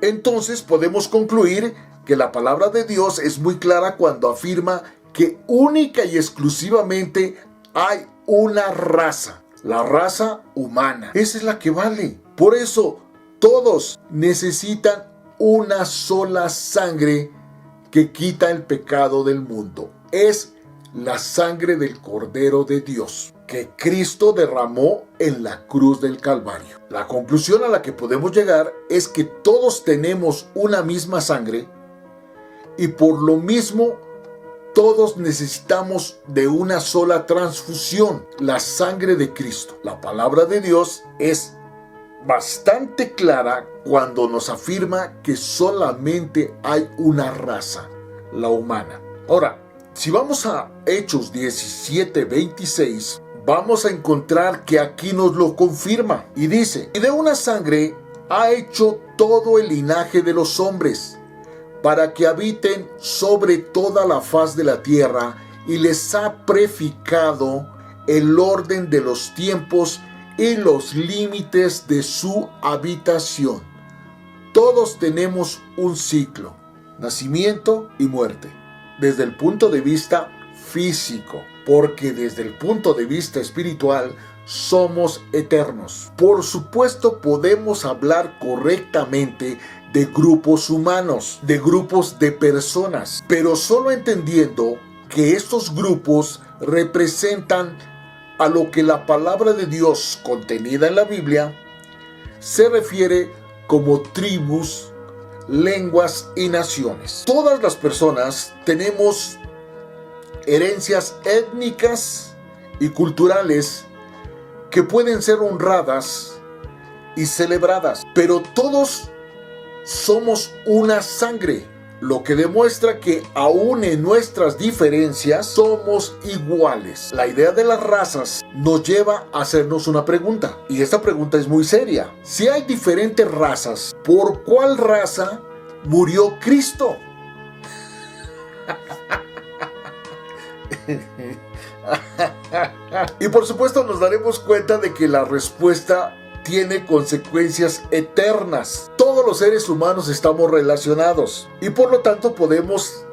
Entonces podemos concluir que la palabra de Dios es muy clara cuando afirma que única y exclusivamente hay una raza, la raza humana. Esa es la que vale. Por eso todos necesitan una sola sangre que quita el pecado del mundo. Es la sangre del Cordero de Dios que Cristo derramó en la cruz del Calvario. La conclusión a la que podemos llegar es que todos tenemos una misma sangre y por lo mismo todos necesitamos de una sola transfusión, la sangre de Cristo. La palabra de Dios es bastante clara cuando nos afirma que solamente hay una raza, la humana. Ahora, si vamos a Hechos 17:26, vamos a encontrar que aquí nos lo confirma. Y dice, y de una sangre ha hecho todo el linaje de los hombres, para que habiten sobre toda la faz de la tierra, y les ha prefijado el orden de los tiempos y los límites de su habitación. Todos tenemos un ciclo, nacimiento y muerte, desde el punto de vista físico, porque desde el punto de vista espiritual somos eternos. Por supuesto, podemos hablar correctamente de grupos humanos, de grupos de personas, pero solo entendiendo que estos grupos representan a lo que la palabra de Dios contenida en la Biblia se refiere como tribus, lenguas y naciones. Todas las personas tenemos herencias étnicas y culturales que pueden ser honradas y celebradas, pero todos somos una sangre, lo que demuestra que aún en nuestras diferencias somos iguales. La idea de las razas nos lleva a hacernos una pregunta, y esta pregunta es muy seria. Si hay diferentes razas, ¿por cuál raza murió Cristo? Y por supuesto nos daremos cuenta de que la respuesta tiene consecuencias eternas. Todos los seres humanos estamos relacionados y por lo tanto podemos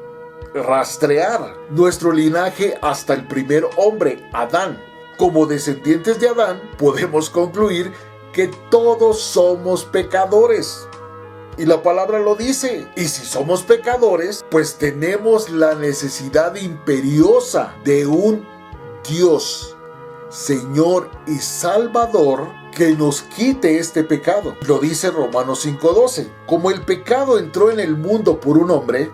rastrear nuestro linaje hasta el primer hombre, Adán. Como descendientes de Adán, podemos concluir que todos somos pecadores. Y la palabra lo dice. Y si somos pecadores, pues tenemos la necesidad imperiosa de un Dios, Señor y Salvador, que nos quite este pecado. Lo dice Romanos 5:12. Como el pecado entró en el mundo por un hombre,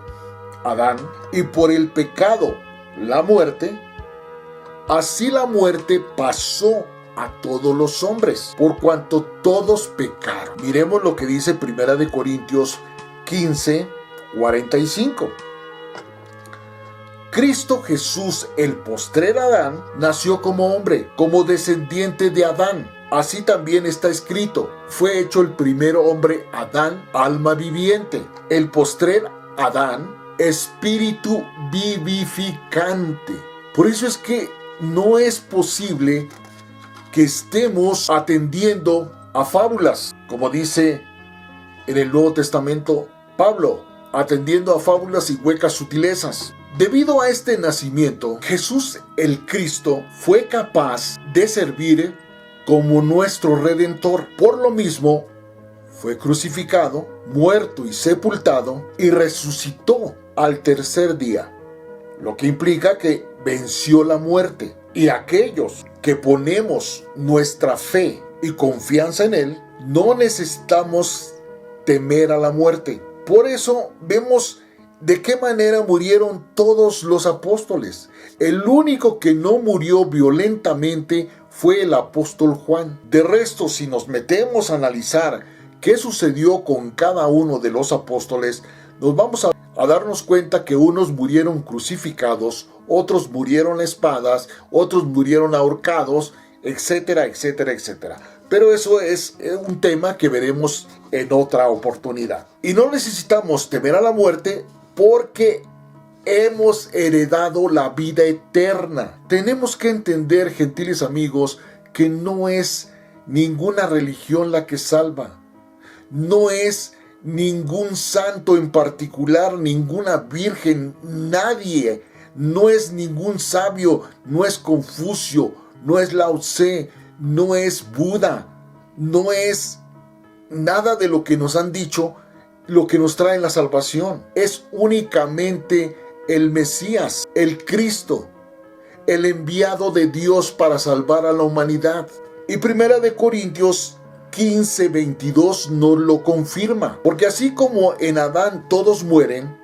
Adán, y por el pecado la muerte, así la muerte pasó a todos los hombres, por cuanto todos pecaron. Miremos lo que dice 1 Corintios 15:45. Cristo Jesús, el postrer Adán, nació como hombre, como descendiente de Adán. Así también está escrito, fue hecho el primer hombre Adán, alma viviente. El postrer Adán, espíritu vivificante. Por eso es que no es posible que estemos atendiendo a fábulas, como dice en el Nuevo Testamento Pablo, atendiendo a fábulas y huecas sutilezas. Debido a este nacimiento, Jesús el Cristo fue capaz de servir como nuestro Redentor. Por lo mismo, fue crucificado, muerto y sepultado, y resucitó al tercer día, lo que implica que venció la muerte. Y aquellos que ponemos nuestra fe y confianza en Él, no necesitamos temer a la muerte. Por eso vemos de qué manera murieron todos los apóstoles. El único que no murió violentamente fue el apóstol Juan. De resto, si nos metemos a analizar qué sucedió con cada uno de los apóstoles, nos vamos a darnos cuenta que unos murieron crucificados, otros murieron a espadas, otros murieron ahorcados, etcétera, etcétera, etcétera. Pero eso es un tema que veremos en otra oportunidad. Y no necesitamos temer a la muerte porque hemos heredado la vida eterna. Tenemos que entender, gentiles amigos, que no es ninguna religión la que salva. No es ningún santo en particular, ninguna virgen, nadie. No es ningún sabio, no es Confucio, no es Lao Tse, no es Buda, no es nada de lo que nos han dicho lo que nos trae la salvación. Es únicamente el Mesías, el Cristo, el enviado de Dios para salvar a la humanidad. Y 1 Corintios 15:22 nos lo confirma. Porque así como en Adán todos mueren,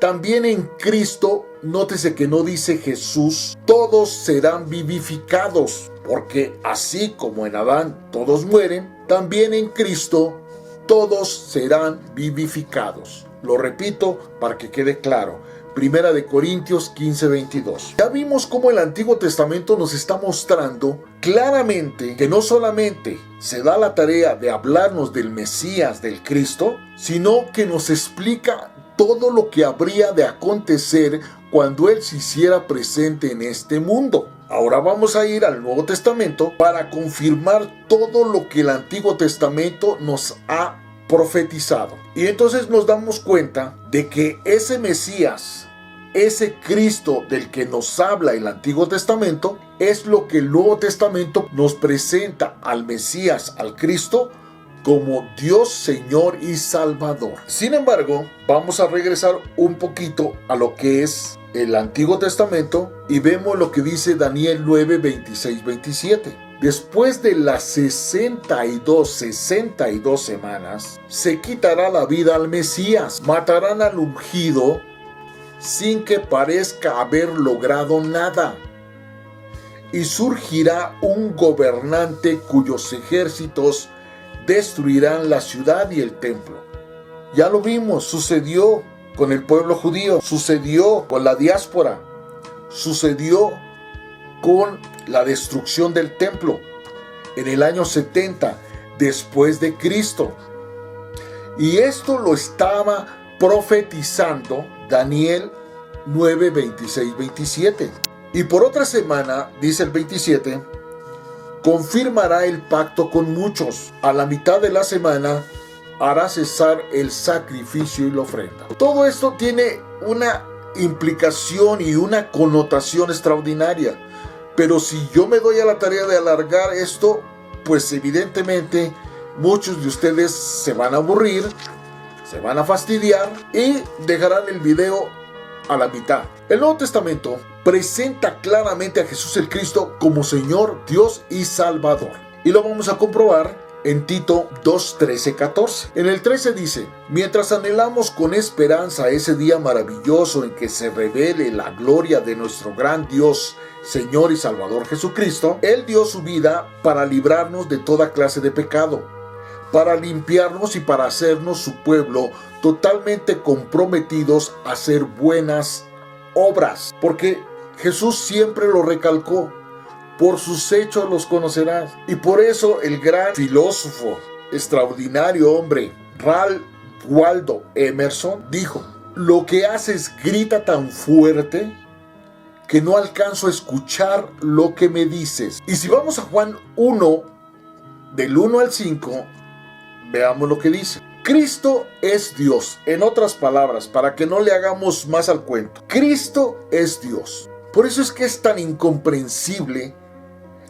también en Cristo, nótese que no dice Jesús, todos serán vivificados. Porque así como en Adán todos mueren, también en Cristo todos serán vivificados. Lo repito para que quede claro. 1 Corintios 15:22. Ya vimos cómo el Antiguo Testamento nos está mostrando claramente que no solamente se da la tarea de hablarnos del Mesías, del Cristo, sino que nos explica todo lo que habría de acontecer cuando Él se hiciera presente en este mundo. Ahora vamos a ir al Nuevo Testamento para confirmar todo lo que el Antiguo Testamento nos ha profetizado. Y entonces nos damos cuenta de que ese Mesías, ese Cristo del que nos habla el Antiguo Testamento, es lo que el Nuevo Testamento nos presenta al Mesías, al Cristo, como Dios, Señor y Salvador. Sin embargo, vamos a regresar un poquito a lo que es el Antiguo Testamento y vemos lo que dice Daniel 9, 26, 27. Después de las 62 semanas, se quitará la vida al Mesías, matarán al ungido sin que parezca haber logrado nada, y surgirá un gobernante cuyos ejércitos destruirán la ciudad y el templo. Ya lo vimos, sucedió con el pueblo judío, sucedió con la diáspora, sucedió con la destrucción del templo en el año 70 después de Cristo. Y esto lo estaba profetizando Daniel 9, 26, 27. Y por otra semana, dice el 27, confirmará el pacto con muchos. A la mitad de la semana hará cesar el sacrificio y la ofrenda. Todo esto tiene una implicación y una connotación extraordinaria. Pero si yo me doy a la tarea de alargar esto, pues evidentemente muchos de ustedes se van a aburrir, se van a fastidiar y dejarán el video a la mitad. El Nuevo Testamento presenta claramente a Jesús el Cristo como Señor, Dios y Salvador. Y lo vamos a comprobar en Tito 2, 13, 14. En el 13 dice: mientras anhelamos con esperanza ese día maravilloso en que se revele la gloria de nuestro gran Dios, Señor y Salvador Jesucristo, Él dio su vida para librarnos de toda clase de pecado, para limpiarnos y para hacernos su pueblo totalmente comprometidos a hacer buenas obras. Porque Jesús siempre lo recalcó: por sus hechos los conocerás. Y por eso el gran filósofo, extraordinario hombre, Ralph Waldo Emerson, dijo: lo que haces grita tan fuerte que no alcanzo a escuchar lo que me dices. Y si vamos a Juan 1, del 1 al 5, veamos lo que dice. Cristo es Dios. En otras palabras, para que no le hagamos más al cuento, Cristo es Dios. Por eso es que es tan incomprensible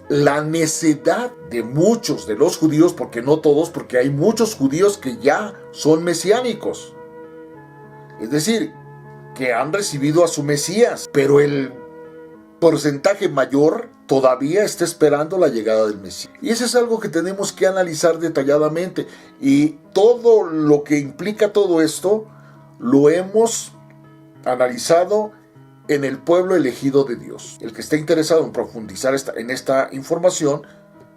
la necedad de muchos de los judíos, porque no todos, porque hay muchos judíos que ya son mesiánicos. Es decir, que han recibido a su Mesías, pero el porcentaje mayor todavía está esperando la llegada del Mesías. Y eso es algo que tenemos que analizar detalladamente. Y todo lo que implica todo esto lo hemos analizado en el pueblo elegido de Dios. El que esté interesado en profundizar en esta información,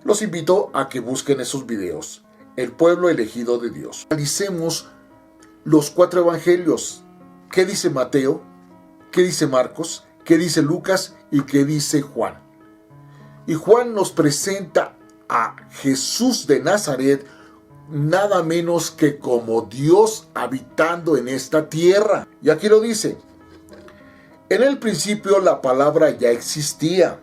los invito a que busquen esos videos. El pueblo elegido de Dios. Analicemos los 4 evangelios. ¿Qué dice Mateo? ¿Qué dice Marcos? ¿Qué dice Lucas? ¿Y qué dice Juan? Y Juan nos presenta a Jesús de Nazaret nada menos que como Dios habitando en esta tierra. Y aquí lo dice: en el principio la palabra ya existía.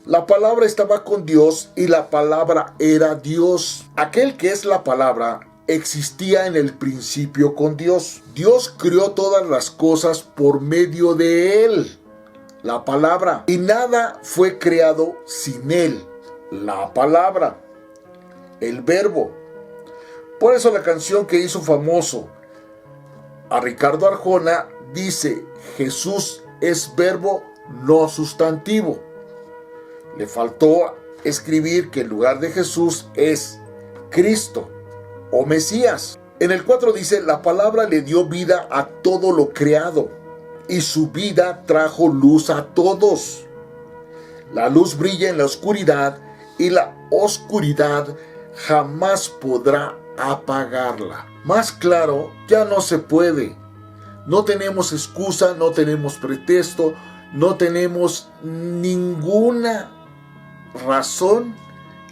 La palabra estaba con Dios y la palabra era Dios. Aquel que es la palabra existía en el principio con Dios. Dios creó todas las cosas por medio de Él, la palabra, y nada fue creado sin Él, la palabra, el verbo. Por eso la canción que hizo famoso a Ricardo Arjona dice: Jesús es verbo, no sustantivo. Le faltó escribir que en lugar de Jesús es Cristo o Mesías. En el 4 dice: la palabra le dio vida a todo lo creado, y su vida trajo luz a todos. La luz brilla en la oscuridad, y la oscuridad jamás podrá apagarla. Más claro, ya no se puede. No tenemos excusa, no tenemos pretexto, no tenemos ninguna razón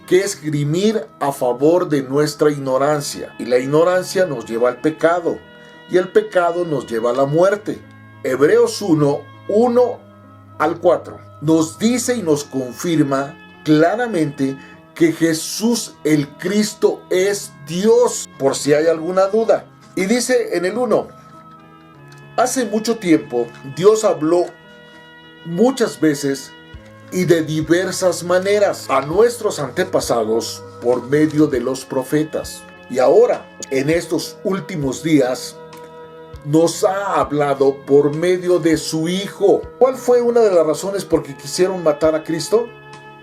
que esgrimir a favor de nuestra ignorancia. Y la ignorancia nos lleva al pecado, y el pecado nos lleva a la muerte. Hebreos 1 al 4 nos dice y nos confirma claramente que Jesús el Cristo es Dios, por si hay alguna duda. Y dice en el 1: hace mucho tiempo Dios habló muchas veces y de diversas maneras a nuestros antepasados por medio de los profetas. Y ahora, en estos últimos días, nos ha hablado por medio de su Hijo. ¿Cuál fue una de las razones por que quisieron matar a Cristo?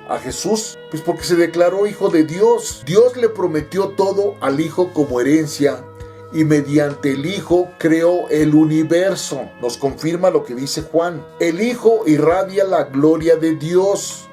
¿A Jesús? Pues porque se declaró Hijo de Dios. Dios le prometió todo al Hijo como herencia, y mediante el Hijo creó el universo. Nos confirma lo que dice Juan. El Hijo irradia la gloria de Dios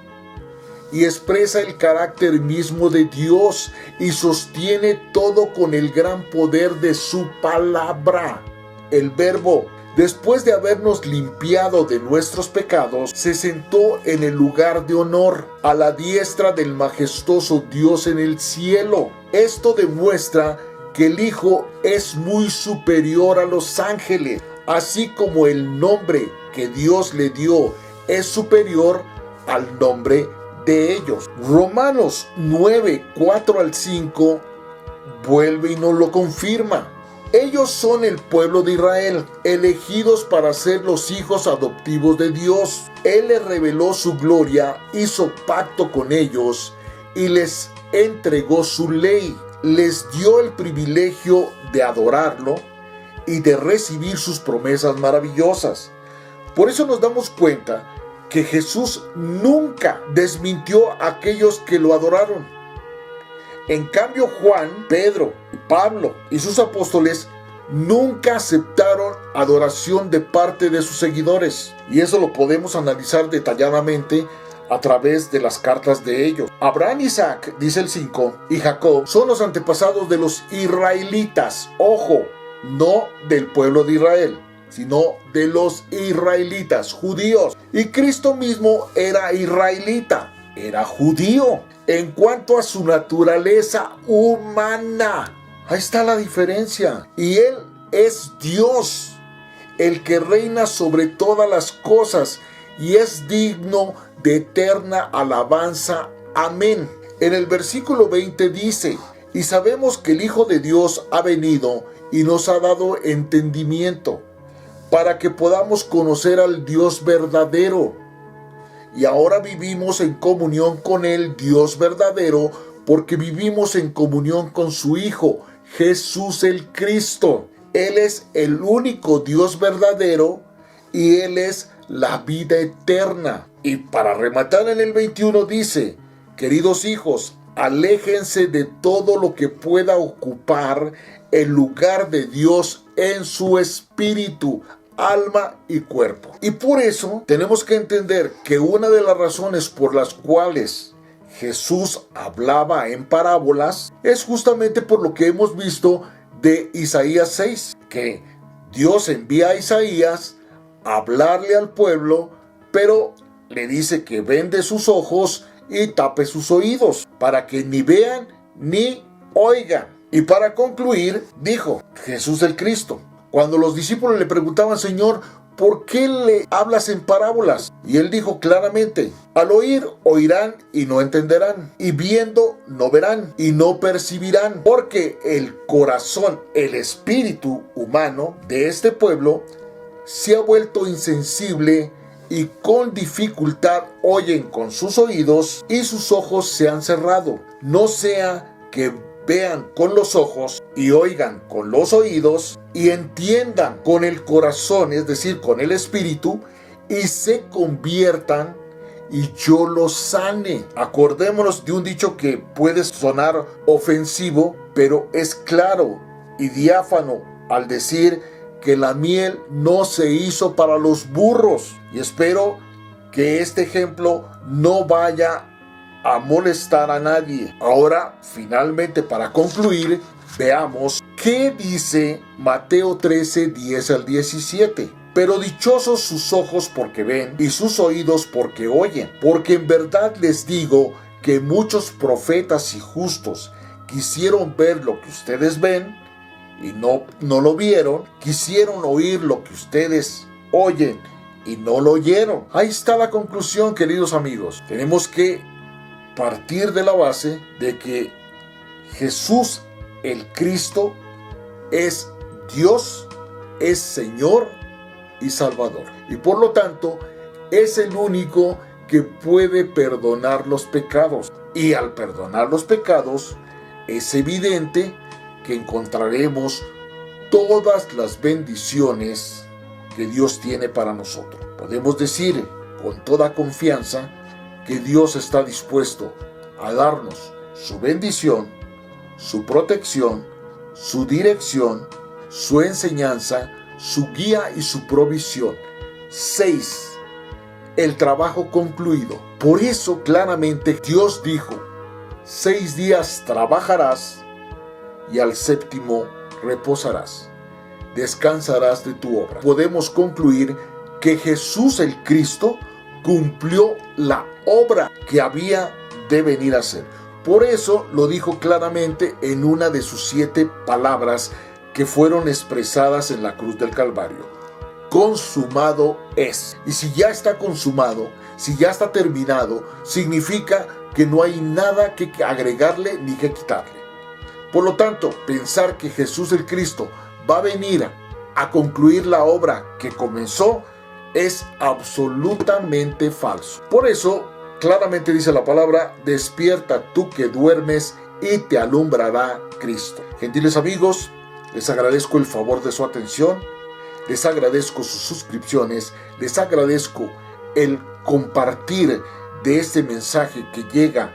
y expresa el carácter mismo de Dios, y sostiene todo con el gran poder de su palabra. El Verbo, después de habernos limpiado de nuestros pecados, se sentó en el lugar de honor, a la diestra del majestuoso Dios en el cielo. Esto demuestra que el Hijo es muy superior a los ángeles, así como el nombre que Dios le dio es superior al nombre de ellos. Romanos 9, 4 al 5 vuelve y nos lo confirma. Ellos son el pueblo de Israel, elegidos para ser los hijos adoptivos de Dios. Él les reveló su gloria, hizo pacto con ellos y les entregó su ley. Les dio el privilegio de adorarlo y de recibir sus promesas maravillosas. Por eso nos damos cuenta que Jesús nunca desmintió a aquellos que lo adoraron. En cambio, Juan, Pedro, Pablo y sus apóstoles nunca aceptaron adoración de parte de sus seguidores. Y eso lo podemos analizar detalladamente a través de las cartas de ellos. Abraham, Isaac, dice el 5, y Jacob son los antepasados de los israelitas. Ojo, no del pueblo de Israel, sino de los israelitas, judíos. Y Cristo mismo era israelita, era judío. En cuanto a su naturaleza humana, ahí está la diferencia. Y Él es Dios, el que reina sobre todas las cosas, y es digno de eterna alabanza. Amén. En el versículo 20 dice: y sabemos que el Hijo de Dios ha venido y nos ha dado entendimiento, para que podamos conocer al Dios verdadero. Y ahora vivimos en comunión con el Dios verdadero, porque vivimos en comunión con su Hijo, Jesús el Cristo. Él es el único Dios verdadero y Él es la vida eterna. Y para rematar en el 21 dice: queridos hijos, aléjense de todo lo que pueda ocupar el lugar de Dios en su espíritu, alma y cuerpo. Y por eso tenemos que entender que una de las razones por las cuales Jesús hablaba en parábolas es justamente por lo que hemos visto de Isaías 6, que Dios envía a Isaías a hablarle al pueblo, pero le dice que vende sus ojos y tape sus oídos, para que ni vean ni oigan. Y para concluir, dijo Jesús el Cristo, cuando los discípulos le preguntaban: Señor, ¿por qué le hablas en parábolas? Y él dijo claramente, al oír, oirán y no entenderán, y viendo, no verán y no percibirán, porque el corazón, el espíritu humano de este pueblo se ha vuelto insensible y con dificultad oyen con sus oídos y sus ojos se han cerrado. No sea que vean con los ojos y oigan con los oídos y entiendan con el corazón, es decir, con el espíritu, y se conviertan y yo los sane. Acordémonos de un dicho que puede sonar ofensivo, pero es claro y diáfano al decir que la miel no se hizo para los burros. Y espero que este ejemplo no vaya a molestar a nadie. Ahora, finalmente, para concluir, veamos qué dice Mateo 13, 10 al 17. Pero dichosos sus ojos porque ven y sus oídos porque oyen, porque en verdad les digo que muchos profetas y justos quisieron ver lo que ustedes ven y no lo vieron, quisieron oír lo que ustedes oyen y no lo oyeron. Ahí está la conclusión, queridos amigos. Tenemos que partir de la base de que Jesús el Cristo es Dios, es Señor y Salvador. Y por lo tanto, es el único que puede perdonar los pecados. Y al perdonar los pecados, es evidente que encontraremos todas las bendiciones que Dios tiene para nosotros. Podemos decir con toda confianza que Dios está dispuesto a darnos su bendición, su protección, su dirección, su enseñanza, su guía y su provisión. 6. El trabajo concluido. Por eso claramente Dios dijo, 6 días trabajarás y al séptimo reposarás. Descansarás de tu obra. Podemos concluir que Jesús el Cristo cumplió la obra que había de venir a hacer. Por eso lo dijo claramente en una de sus 7 palabras que fueron expresadas en la cruz del Calvario. Consumado es. Y si ya está consumado, si ya está terminado, significa que no hay nada que agregarle ni que quitarle. Por lo tanto, pensar que Jesús el Cristo va a venir a concluir la obra que comenzó es absolutamente falso. Por eso, claramente dice la palabra, despierta tú que duermes y te alumbrará Cristo. Gentiles amigos, les agradezco el favor de su atención, les agradezco sus suscripciones, les agradezco el compartir de este mensaje que llega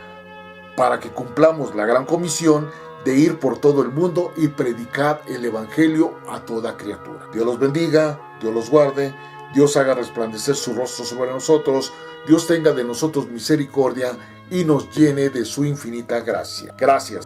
para que cumplamos la gran comisión de ir por todo el mundo y predicar el evangelio a toda criatura. Dios los bendiga, Dios los guarde, Dios haga resplandecer su rostro sobre nosotros, Dios tenga de nosotros misericordia y nos llene de su infinita gracia. Gracias.